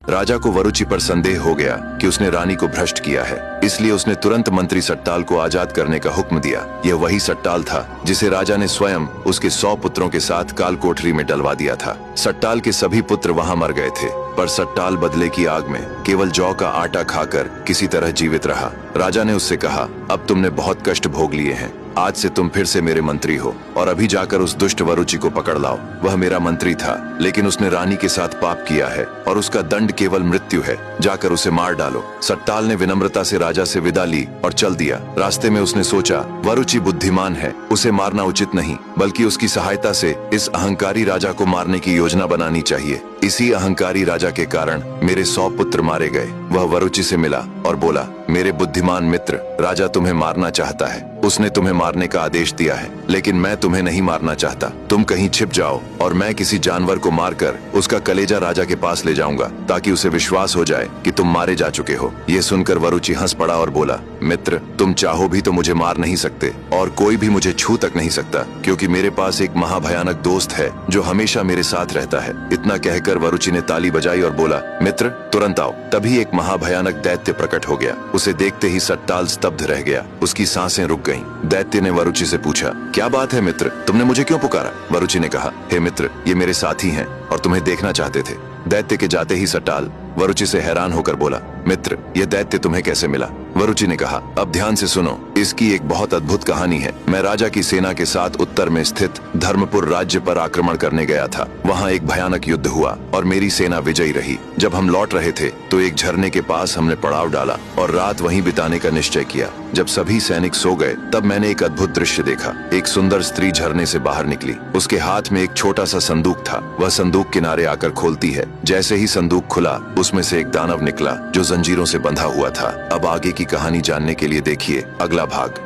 राजा को वरुचि पर संदेह हो गया कि उसने रानी को भ्रष्ट किया है, इसलिए उसने तुरंत मंत्री सट्टाल को आजाद करने का हुक्म दिया। यह वही सट्टाल था जिसे राजा ने स्वयं उसके 100 पुत्रों के साथ काल कोठरी में डलवा दिया था। सट्टाल के सभी पुत्र वहां मर गए थे, पर सट्टाल बदले की आग में केवल जौ का आटा खाकर किसी तरह जीवित रहा। राजा ने उससे कहा, अब तुमने बहुत कष्ट भोग लिए हैं, आज से तुम फिर से मेरे मंत्री हो और अभी जाकर उस दुष्ट वरुचि को पकड़ लाओ। वह मेरा मंत्री था, लेकिन उसने रानी के साथ पाप किया है और उसका दंड केवल मृत्यु है। जाकर उसे मार डालो। सट्टाल ने विनम्रता से राजा से विदा ली और चल दिया। रास्ते में उसने सोचा, वरुचि बुद्धिमान है, उसे मारना उचित नहीं, बल्कि उसकी सहायता से इस अहंकारी राजा को मारने की योजना बनानी चाहिए। इसी अहंकारी राजा के कारण मेरे 100 पुत्र मारे गए। वह वरुचि से मिला और बोला, मेरे बुद्धिमान मित्र, राजा तुम्हें मारना चाहता है। उसने तुम्हें मारने का आदेश दिया है, लेकिन मैं तुम्हें नहीं मारना चाहता। तुम कहीं छिप जाओ और मैं किसी जानवर को मारकर उसका कलेजा राजा के पास ले जाऊंगा, ताकि उसे विश्वास हो जाए कि तुम मारे जा चुके हो। ये सुनकर वरुचि हंस पड़ा और बोला, मित्र, तुम चाहो भी तो मुझे मार नहीं सकते और कोई भी मुझे छू तक नहीं सकता, क्योंकि मेरे पास एक महाभयानक दोस्त है जो हमेशा मेरे साथ रहता है। इतना कहकर वरुचि ने ताली बजाई और बोला, मित्र, तुरंत आओ। तभी एक महाभयानक दैत्य प्रकट हो गया। उसे देखते ही सट्टाल स्तब्ध रह गया, उसकी सांसें रुक गईं। दैत्य ने वरुचि से पूछा, क्या बात है मित्र, तुमने मुझे क्यों पुकारा? वरुचि ने कहा, हे मित्र, ये मेरे साथी हैं और तुम्हें देखना चाहते थे। दैत्य के जाते ही सट्टाल वरुचि से हैरान होकर बोला, मित्र, यह दैत्य तुम्हें कैसे मिला? वरुचि ने कहा, अब ध्यान से सुनो, इसकी एक बहुत अद्भुत कहानी है। मैं राजा की सेना के साथ उत्तर में स्थित धर्मपुर राज्य पर आक्रमण करने गया था। वहाँ एक भयानक युद्ध हुआ और मेरी सेना विजयी रही। जब हम लौट रहे थे तो एक झरने के पास हमने पड़ाव डाला और रात वहीं बिताने का निश्चय किया। जब सभी सैनिक सो गए तब मैंने एक अद्भुत दृश्य देखा। एक सुंदर स्त्री झरने से बाहर निकली। उसके हाथ में एक छोटा सा संदूक था। वह संदूक किनारे आकर खोलती है। जैसे ही संदूक खुला, उसमें से एक दानव निकला जो जंजीरों से बंधा हुआ था। अब आगे की कहानी जानने के लिए देखिए अगला भाग।